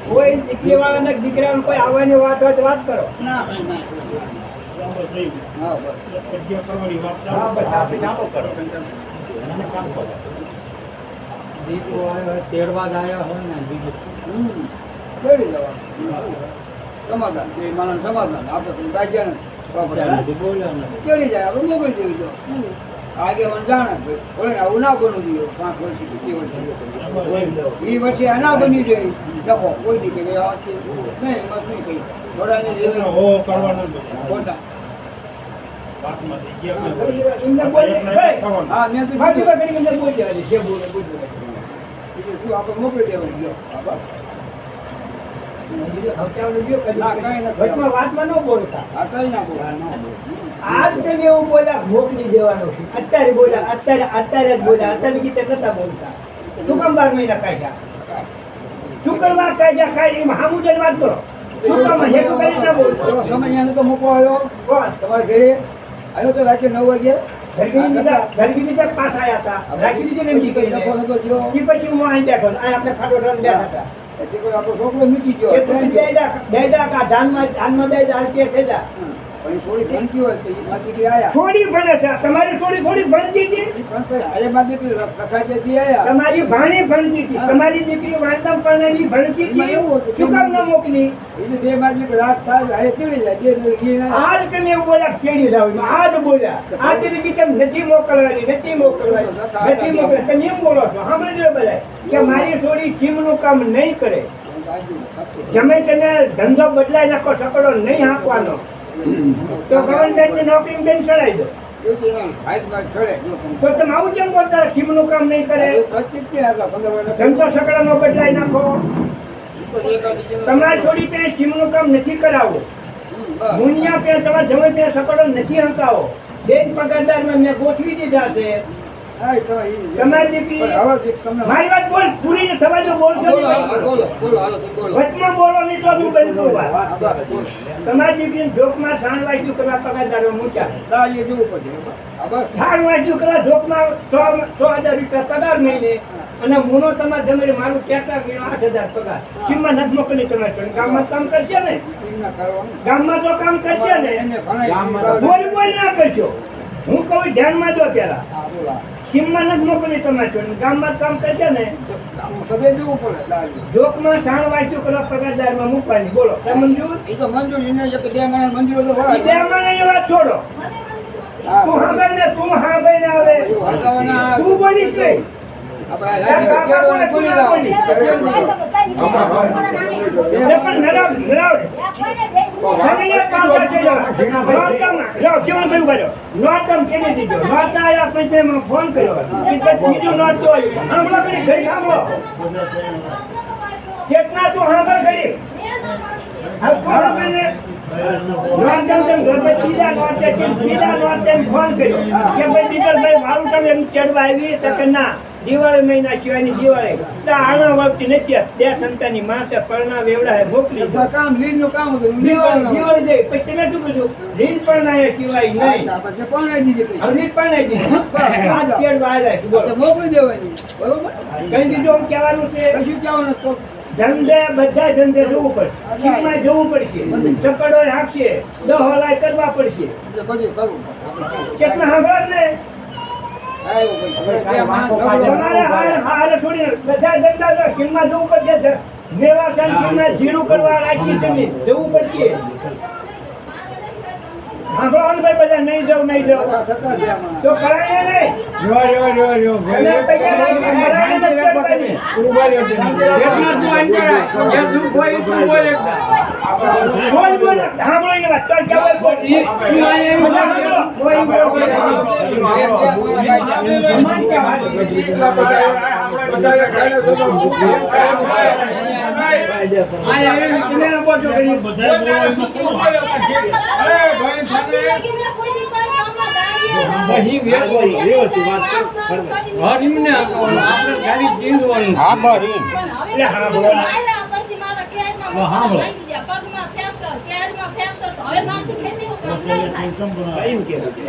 કોઈ દીકરી વાળા દીકરા કોઈ આવવાની વાત હોય તો વાત કરો. તેડવા આવ્યા હોય ને બીજું ચડી સમાધાન સમાધાન આપણે ચડી જાય આપણે મોકલી દેવી જો આગે મને જાણે આવું ના બનવું જોઈએ 5 વર્ષથી 20 વર્ષે આ ના બની જોઈએ લખો કોઈ દીકરી નહીં મત નહીં કહી થોડાને મોકલી દેવાની વાતમાં ન બોલતા આજ તમે એવું બોલ્યા મોકલી દેવાનું છે અત્યારે બોલ્યા અત્યારે જ બોલ્યા અત્યારે ગીતે નતા બોલતા શું કામ 12 મહિના કાઢ્યા શું કરવા કાઢ્યા કાઢી હામું જઈને વાત કરો શું કામ હેતુ કરી ના બોલતો સમય તો મૂકવો આવ્યો કોણ તમારા ઘરે આવ્યો તો રાત્રે 9 વાગે ઘરગી બીજા પાસ આવ્યા હતા રાખી દીધી ને પછી હું અહીં બેઠો આપણે ખાટો રન બેઠા હતા પછી કોઈ આપણો છોકરો મૂકી ગયો ધાનમાં બે હજાર કે થઈ જા થોડી ભણતી હોય તો થોડી ભણે છે તમારી થોડી ભણતી હતી તમારી ભાણી ભણતી હતી તમારી દીકરી વાંચતા પણ ભણતી હતી શું કામ ન મોકલી આજ તમે એવું બોલ્યા કેડી લાવ આજ બોલ્યા આ દીકરી કેમ નથી મોકલવાની તમે એમ બોલો છો સાંભળી બધા કે મારી થોડી જીમનું કામ નહીં કરે ગમે તેને ધંધો બદલાઈ નાખો સકડો નહીં હાંકવાનો તો ગવર્મેન્ટ ની નોકરી બેન ચડાવી દો તો તમે આવું કેમ બોલતા જીમનું કામ નહીં કરે ધંધો સકડો નો બદલાઈ નાખો તમારે થોડી પે જીમનું કામ નથી કરાવવું મુનિયા પે તમારે જમે ત્યાં સકડો નથી હંકાવો બેન પગારદારમાં મેં ગોઠવી દીધા છે તમારી દીકરી મારી વાત બોલ પૂરી સવાજો બોલશો વચમાં બોલો નહીં તો હું બનતું તમારી દીકરી જોકમાં સાણ વાગ્યું કરવા પગારદારો મૂક્યા સાણ વાગ્યું કરવા જોકમાં 100,000 રૂપિયા પગાર મહિને અને મુનો તમારે જમે મારું કેટલા 8,000 પગાર કિંમત નથી મોકલી તમારે ગામમાં કામ કરશે ને ગામમાં તો કામ કરશે ને બોલ ના કરજો હું કહું ધ્યાનમાં દો પેલા કિંમત નથી મોકલી તમારે ગામમાં કામ કરશે ને જોકમાં સાણ વાંચ્યું કરવા પગારદારમાં મૂકવાની બોલો મંજૂર એ તો મંજૂર મંજૂર વાત છોડો તું સાંભળ ને આવે તું બોલીશ નહીં ફોન કર્યો કેટલા તું સાંભળ ઘડી ફોન કર્યો કે ભાઈ દીકરભાઈ મારું તમે એમ ચડવા આવી તો ના દિવાળી મહિના સિવાયની દિવાળી આણા વખતે નથી બે સંતાની માં છે પરણા વેવડા મોકલી કામ લીડ નું કામ દિવાળી જાય પછી તમે શું કીધું લીડ પરણા સિવાય નહીં લીડ પરણાઈ દીધી મોકલી દેવાની બરોબર કઈ દીધું આમ કહેવાનું છે કશું કહેવાનું ધંધે બધા ધંધે જવું પડશે શીખમાં જવું પડશે ચકડો હાંકશે દહલાય કરવા પડશે કેટલા સાંભળ ને જીરું કરવા રાખી જમીન જવું પડશે બધા નહીં જવું તો કરાય નહીં ભાંગી ગયા, પગમાં ફ્રેક્ચર, કેળમાં ફ્રેક્ચર, તો હવે મારથી ખેતીનું કામ નહીં થાય. કયું કેવું છે?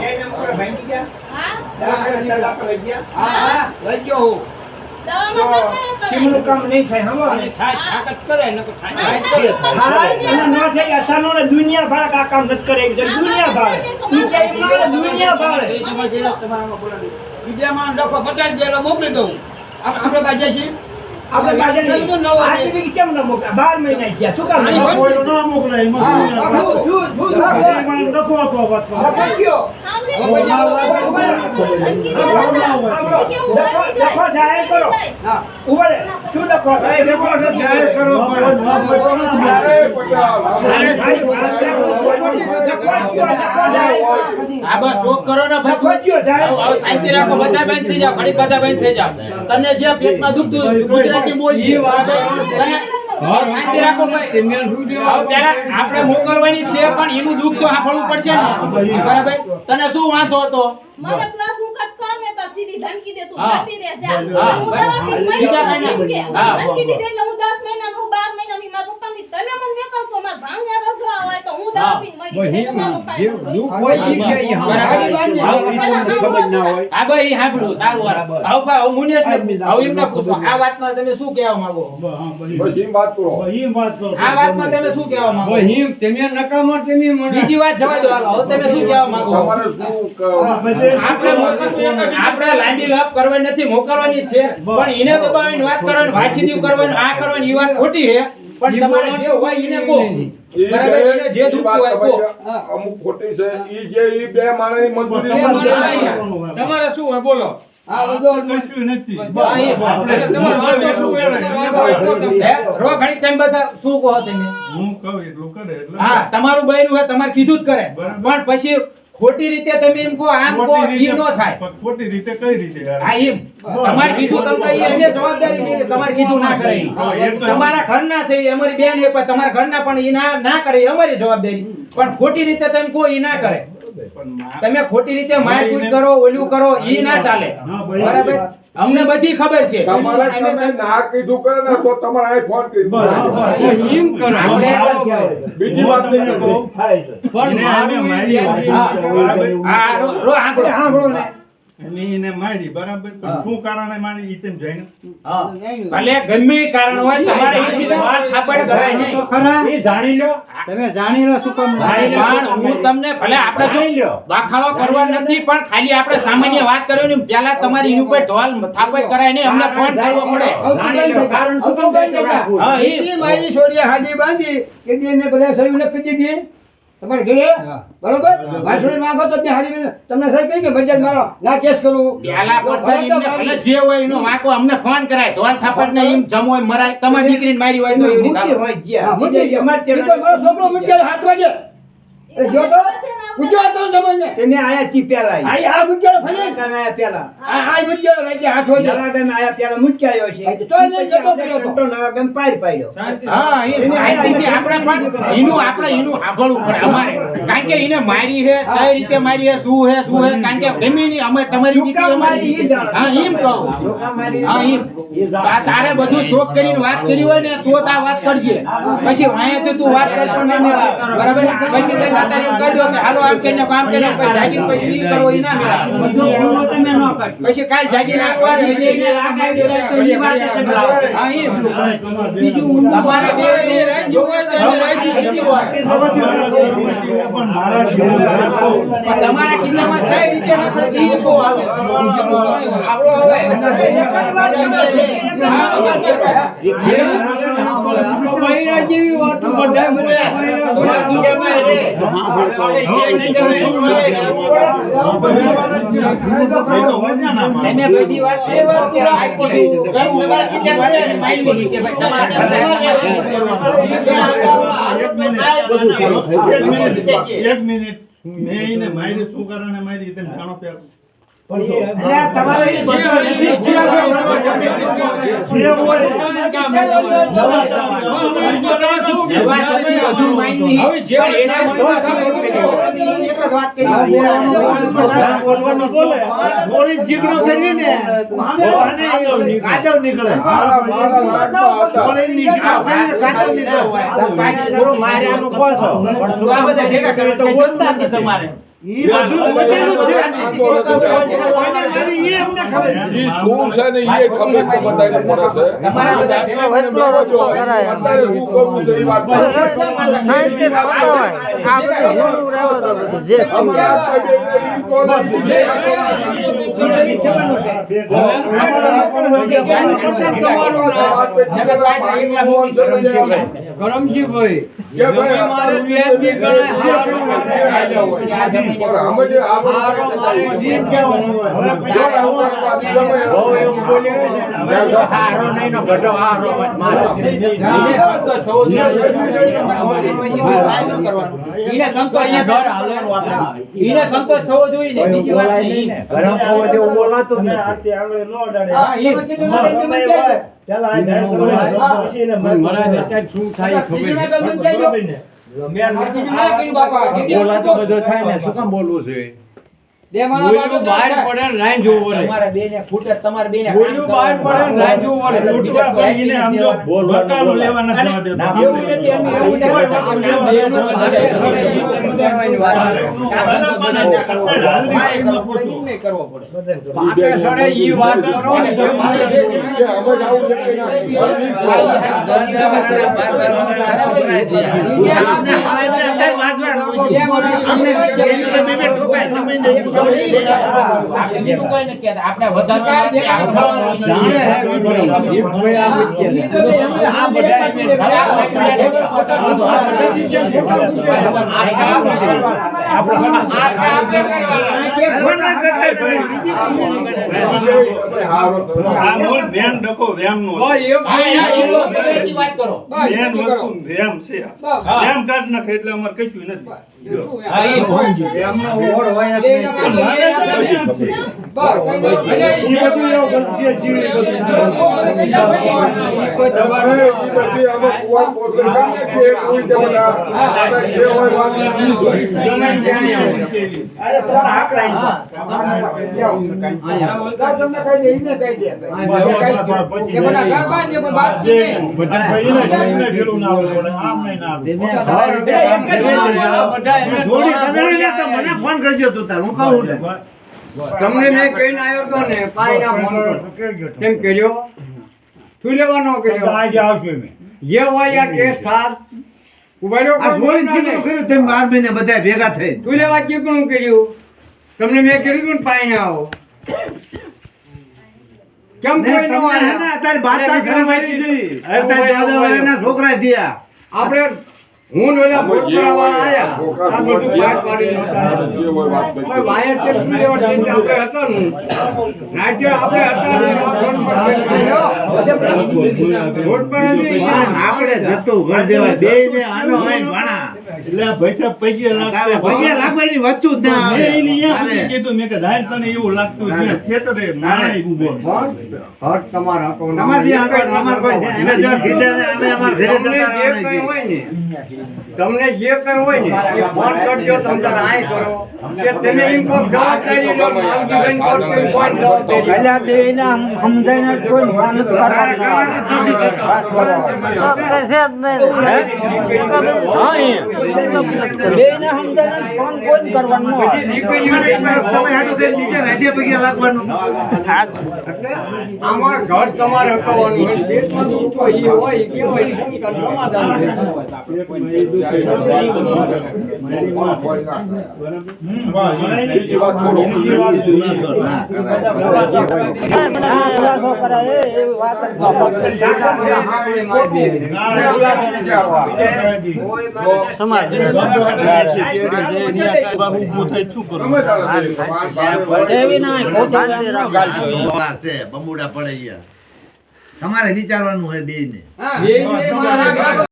એને મોકલો ભાંગી ગયા? હા? દવાખાને ચાલ આપણે લઈ ગયા? હા. લઈ ગયો હું. દવામાં તો કઈ ચીમનું કરાય. કામ નહીં થાય, હમણાં અને નહીં. થાય તાકાત કરે ને તો થાય. ના થાય તો હા, કામ અને ન થઈ ગયા, સાનોને દુનિયા ભાળે આ કામ નથી કરે, છે દુનિયા ભાળે. ઈ કે ઈ મારે દુનિયા ભાળે. એ તમારે જેલા તમારામાં બોલાવી. બીજામાં ડખો પચાસ જેલા મોકલી દઉં. આપણે બાજે છીએ. આપણે બાજે તો નહીં. નવો આ છે. દીકરી કેમ ન મોકલ્યા? 12 મહિના ગયા. શું કામ આની ન કોઈ મોકલ્યા? લખો લખો જાહેર કરો. ઉભા રહે. શું લખો? જાહેર કરો. આ બસ શોક કરો ને લખો ભાઈ. જ જાહેર આવો શાંતિ રાખો, બધા બંધ થઈ જાઓ, ઘડીક બધા બંધ થઈ જાઓ. તને જે પેટમાં દુખતું હોય, ગુજરાતી બોલજે. તને શાંતિ રાખો ભાઈ. હવે પહેલા આપણે મોકલવાની છે પણ એનું દુઃખ તો સાંભળવું પડશે ને, બરાબર? તને શું વાંધો હતો? મને પ્લસ હું કટ કર ને તો સીધી ધમકી દે તું હા. જતી રહે જા. હા. હું દવા પીને મરી બીજા જાઉં મહિના. એમ કે. હા. ધમકી દીધી એટલે હું 10 મહિનાનું 12 મહિનાની મારા પપ્પાની તમે મને વેકલશો મારા ભાણિયા રજવા હોય તો હું દવા હા. પીને મરી જઈશ. એટલે મારા પપ્પાએ મને હા ભાઈ, ઈ સાંભળ્યું, તારું વાર. હવે ભાઈ, હવે મુનેશ ને હવે એમને પૂછો, આ વાતમાં તમે શું કહેવા માંગો? આ વાતમાં તમે શું કહેવા માંગો? બીજી વાત જવા દો, હાલો. હવે તમે શું કહેવા માંગો? આપણે લાંબી લપ કરવાની નથી, મોકલવાની છે, પણ એને દબાવીને વાત કરવાની, વાંચી કરવાની, આ કરવાની, ઈ વાત ખોટી છે. પણ તમારે જે હોય એને કહો, બરાબર? એને જે દુઃખ હોય કહો. અમુક ખોટી છે ઈ જે ઈ બે માણસની મજબૂરી બે માણસ છે. અહીંયા. તમારે શું હોય બોલો. હા, એ રો ઘણી તમે બધા શું કહો તમે? હા, તમારું બૈરું હે, તમારે કીધું જ કરે. પણ પછી ખોટી રીતે તમે એમ કહો, આમ કહો, ઈ નો થાય. ખોટી રીતે કઈ રીતે યાર? હા, એમ તમારે કીધું તમે ઈ એને જવાબદારી છે કે તમારે કીધું ના કરે ઈ. તમારા ઘરના છે ઈ અમારી બેન છે, પણ તમારા ઘરના પણ ઈ ના કરે ઈ અમારી જવાબદારી. પણ ખોટી રીતે તમે કહો ઈ ના કરે. તમે ખોટી રીતે મારપીટ કરો, ઓલું કરો, ઈ ના ચાલે, બરાબર? અમને બધી ખબર છે. તમારે તમે ના કીધું કરે ને તો તમારે અહીં ફોન કરી બીજી વાત નહીં કરવી. હા, રો સાંભળો ને. એને મારી બરાબર, પણ શું કારણે મારી ઈ તેમ જાણ્યું? હા. ભલે ગમે ઈ કારણ હોય, તમારે ઈ વાત થાપડ કરાય નહીં. એ જાણી લો. તમે જાણી લો શું કામ પણ હું તમને ભલે આપણે જો દાખલો કરવા નથી, પણ ખાલી આપણે સામાન્ય વાત કર્યો ને, પહેલા તમારી એની ઉપર ઢોલ થાપડ કરાય નહીં, અમને ફોન કરવો પડે. હા, ઈ મારી છોડીએ હાડી બાંધી કે દી એને બધા શરીરને કીધી દીધી તમારે ઘરે બરોબર મારી છોડી માંગો તો ત્યાં હાડી તમને સહી કહી કે બજાર મારો ના કેસ કરું પહેલા કરતા એમને ભલે જે હોય એનો વાંકો અમને ફોન કરાય, ઢોલ થાપડ ને એમ જમો હોય, મરાય, તમારી દીકરીને મારી હોય તો એવી રીતે હાલો. હોય ગયા. મૂકી દે. ઈ તો મારો છોકરો મૂક્યો 7 વાગે એ જો તો પૂછ્યો તો તમને તમે આયા તી પહેલા આઈ આ મૂક્યો ફરે તમે આયા પહેલા આ મૂક્યો રાતે 8 વાગે નવા ગામે આયા પહેલા મૂક્યા આવ્યો છે. તો એને જતો કર્યો તો. તો નવા ગામ પાર પાડ્યો. હા, એ માહિતીથી આપણે પણ એનું સાંભળવું પડે અમારે. કારણ કે એને મારી છે, કઈ રીતે મારી છે, શું છે, કારણ કે ગમે ની અમે તમારી દીકરી અમારી દીકરી. હા, એમ કહું. હા, એમ. તારે બધું શોખ કરીને વાત કરી હોય ને તો આ વાત કરજે. પછી વાંયાથી તું વાત કર પણ ના મેળાવે, બરાબર? પછી તે તારે એમ કહી દો કે હાલો આમ કરીને કામ કરીને પછી જાગીને પછી ઈ કરો ઈ ના મેળાવે. પછી કાંઈ જાગીને આ વાત નથી. હા, એમ. તમારે બે તમારા કિસ્સામાં કઈ રીતે નખરે કે ઈ કહો હાલો. આપણો તમે બધી વાત એ વાત કે આ કીધું તમારા કિસ્સામાં છે ને માઇન્ડ કે ભાઈ તમારા એક મિનિટ મેં એને મારી શું કારણે મારી તેમ જાણો. હા, પેલા હા, હા. એને મારી શું કારણે મારી તેમ જાણો. પેલા તમે બધી વાત એ વાત કે આ કીધું. એક મિનિટ મેં એને મારી શું કારણે મારી તેમ જાણો. પેલા. એટલે તમારે એ બધો નથી ખુલાસો કરવો પોતે બધું માયની પણ એના મનમાં ખબર એક જ વાત કરી થોડી જીગડો કરી ને અને કાદવ નીકળે થોડી નીકળો કરીને કાદવ નીકળે થોડું માર્યાનું કોસો પણ શું આ બધા ભેગા કરે તો બોલતા જ તમારે ઈ બધું પોતેનું જ છે મારી એ અમને ખબર છે ઈ શું છે ને ઈ ખબર તો બધાને પડે છે. તમારા બધા એટલો રસ્તો કરાય અત્યારે શું કરવું છે ઈ વાત કરો. સાહિત્ય થતો હોય આ બધું જોડું રહેવું તો બધું જે અમે આ પગે ઈ કોણ છે? કરમજીભાઈ કે ભાઈ મારે વ્યાજબી ગણાય હારો પણ અમે જે આ હારો મારે જીત કહેવાનું હોય હારો નહીં નો ઘટો હારો મારો સંતોષ થવો જોઈએ ઈને સંતોષ ને ઘર હાલવાનું આપણે ઈને સંતોષ થવો જોઈએ ને બીજી વાત નહીં ગરમ થવો જેવું બોલાતું જ નથી હા ઈ બોલાતું બધું થાય ને શું કામ બોલવું જોઈએ તમારા બેને ફૂટે તમારા બેને બકાલો લેવા નથી દેતા. એવું નથી એમ એવું નથી કરવો પડે પાકે સડે ઈ વાત કરો ને કે અમે જ આવું છે કે આપણે આ મૂળ વેમ ડકો વેમનો છે. વાત કરો વેમ વસ્તુ વેમ છે. વેમ કાઢ નાખે એટલે અમારે કશું નથી. જો. એમનો ઓળ હોય જ નહીં. પણ મારે તો વેમ છે. ઈ બધું એવું જે જીવે બધું કોઈ દવા અમે પછી અમે કુવા પોતે કામ કે કોઈ જમણા આપણે જે હોય વાત નહીં હોય. અરે તમારા હાક લાઈન તમને કહી દે ઈને કહી દે કે બધા ઘર બાંધ દે કોઈ બાત નહીં જોડી કદડી ને તો મને ફોન કરજો તું તાર હું કહું ને તમને મેં કહીને આવ્યો તો ને પાણીના ફોન પર કેમ કર્યો શું લેવાનો કર્યો આજે આવશે મેં જે હોય આ કેસ થાત ઉભાર્યો આ જોડી કેટલું કર્યું તેમ 12 મહિને બધા ભેગા થઈ તું લેવા ચીકણું કર્યું તમને મેં કર્યું તું ને પાણી આવો કેમ ને કોઈ ન તમને હે ને આવ્યા? અત્યારે બાત શરમ આવી જોઈ અત્યારે દાદા વાળાના છોકરા થયા આપણે હું ને ઓલા અમે જે ભોજપુરાવાળા હોય આયા. છોકરા આ બધું જે બહાર પાડી નહોતા. જે હોય વાત કોઈ બધી. વાયર છે શું લેવા જઈને આપણે હતા ને. નાટ્ય આપણે હતા ને આ ફોન પર રોડ પર હતી. આપણે જતું ઘર દેવાય બે ને આનો હોય ને ભાણા એટલે આ પૈસા પૈસા તારે ભગ્યા લાગવાની વસ્તુ જ ના આવે તારે. કીધું મેં કે ધાર તને એવું લાગતું છે ખેતરે મારે ઊભો હટ તમારા હતો. તમારે બી આગળ અમાર કોઈ છે અમે જો કીધા ને અમે અમાર ઘરે તમને જતા જે કંઈ રહેવાના હોય ને તમને જે કંઈ હોય ને એ ફોન કરજો તમે તારે આય કરો કે તમે એમ કહો જવાબદારી લો માવજીભાઈ કહો કે ફોન જવાબદારી બધી દીકરીઓ તમે હાટુ થઈને બીજા રાજ્ય પગે લાગવાનું આમાં ઘર તમારે હકવાનું હોય દેશમાં દુઃખ હોય એ હોય કે હોય એ ફોન કરજો સમાધાન બીજી વાત છોડો. બમુડા પડે તમારે વિચારવાનું હોય બે ને હા, એ તમારા